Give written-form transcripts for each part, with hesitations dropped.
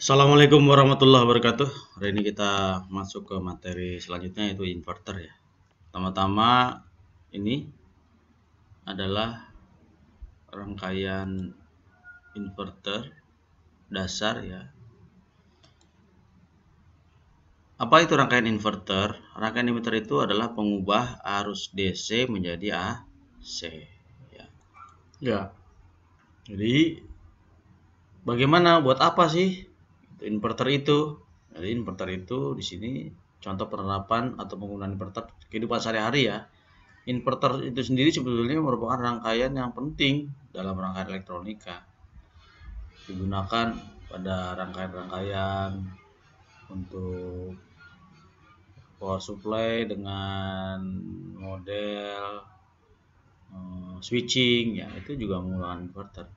Assalamualaikum warahmatullahi wabarakatuh. Hari ini kita masuk ke materi selanjutnya, yaitu inverter ya. Pertama-tama ini adalah rangkaian inverter dasar ya. Apa itu rangkaian inverter? Rangkaian inverter itu adalah pengubah arus DC menjadi AC ya. Ya. Jadi bagaimana, buat apa sih inverter itu? Jadi inverter itu di sini contoh penerapan atau penggunaan inverter kehidupan sehari-hari ya. Inverter itu sendiri sebetulnya merupakan rangkaian yang penting dalam rangkaian elektronika. Digunakan pada rangkaian-rangkaian untuk power supply dengan model switching ya, itu juga menggunakan inverter.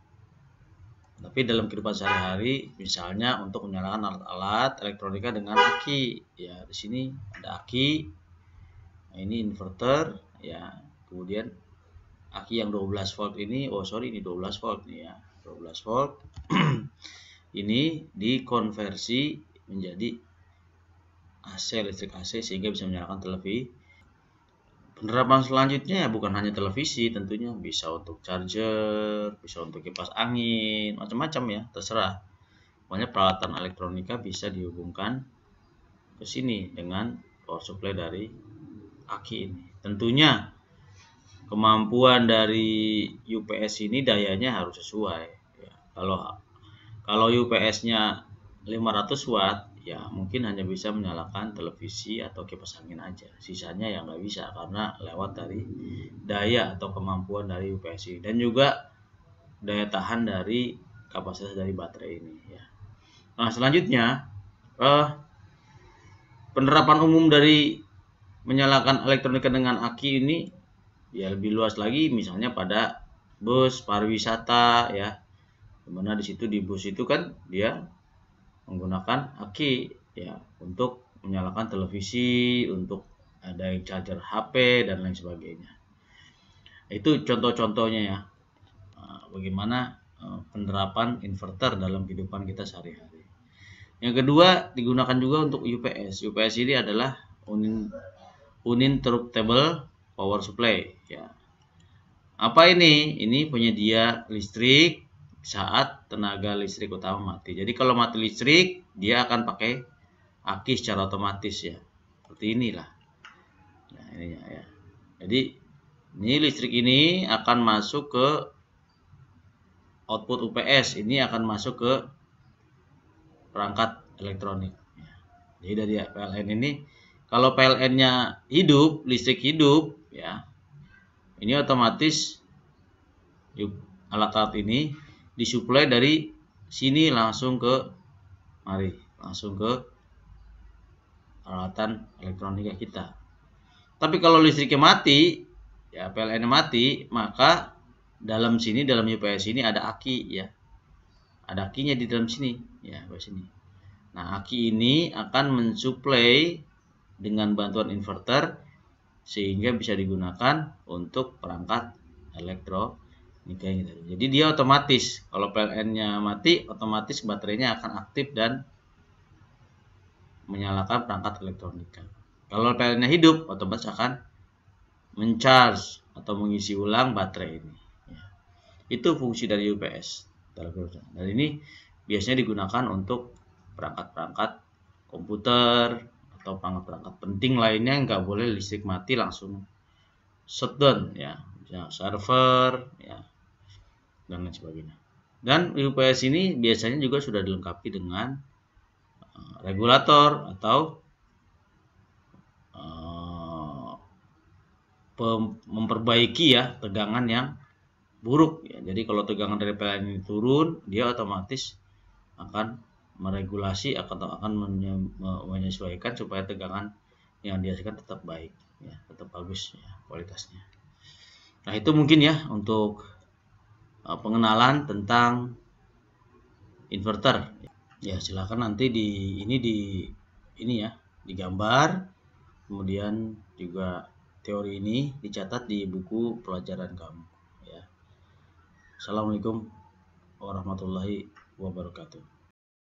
Tapi dalam kehidupan sehari-hari, misalnya untuk menyalakan alat-alat elektronika dengan aki, ya di sini ada aki, nah, ini inverter, ya. Kemudian aki yang 12 volt ini, ini 12 volt nih ya, 12 volt. Ini dikonversi menjadi AC, listrik AC, sehingga bisa menyalakan televisi. Penerapan selanjutnya ya bukan hanya televisi, tentunya bisa untuk charger, bisa untuk kipas angin, macam-macam ya, terserah. Pokoknya peralatan elektronika bisa dihubungkan ke sini dengan power supply dari aki ini. Tentunya kemampuan dari UPS ini dayanya harus sesuai ya. Kalau UPS-nya 500 watt ya mungkin hanya bisa menyalakan televisi atau kipas angin aja, sisanya ya nggak bisa karena lewat dari daya atau kemampuan dari UPS ini, dan juga daya tahan dari kapasitas dari baterai ini ya. Nah selanjutnya penerapan umum dari menyalakan elektronika dengan aki ini ya lebih luas lagi, misalnya pada bus pariwisata ya, dimana di situ di bus itu kan dia menggunakan aki ya untuk menyalakan televisi, untuk ada yang charger HP dan lain sebagainya. Itu contoh-contohnya ya, bagaimana penerapan inverter dalam kehidupan kita sehari-hari. Yang kedua digunakan juga untuk UPS. UPS ini adalah uninterruptible power supply ya. Apa ini? Ini penyedia listrik saat tenaga listrik utama mati. Jadi kalau mati listrik, dia akan pakai aki secara otomatis ya. Seperti inilah. Nah, ini ya. Jadi ini listrik ini akan masuk ke output UPS. Ini akan masuk ke perangkat elektronik. Jadi dari PLN ini, kalau PLN-nya hidup, listrik hidup ya, ini otomatis alat-alat ini disuplai dari sini langsung ke peralatan elektronika kita. Tapi kalau listriknya mati ya, PLN mati, maka dalam sini, dalam UPS ini ada aki ya, ada akinya di dalam sini ya, di sini. Nah aki ini akan mensuplai dengan bantuan inverter sehingga bisa digunakan untuk perangkat elektronika. Jadi dia otomatis, kalau PLN-nya mati, otomatis baterainya akan aktif dan menyalakan perangkat elektronika. Kalau PLN-nya hidup, otomatis akan mencharge atau mengisi ulang baterai ini. Itu fungsi dari UPS. Dan ini biasanya digunakan untuk perangkat-perangkat komputer atau perangkat-perangkat penting lainnya, nggak boleh listrik mati langsung shutdown ya, server ya, dan lain sebagainya. Dan UPS ini biasanya juga sudah dilengkapi dengan regulator atau memperbaiki ya tegangan yang buruk ya. Jadi kalau tegangan dari PLN ini turun, dia otomatis akan meregulasi atau akan menyesuaikan supaya tegangan yang dihasilkan tetap baik ya, tetap bagus ya kualitasnya. Nah itu mungkin ya untuk pengenalan tentang inverter ya. Silakan nanti ini ya digambar, kemudian juga teori ini dicatat di buku pelajaran kamu ya. Assalamualaikum warahmatullahi wabarakatuh.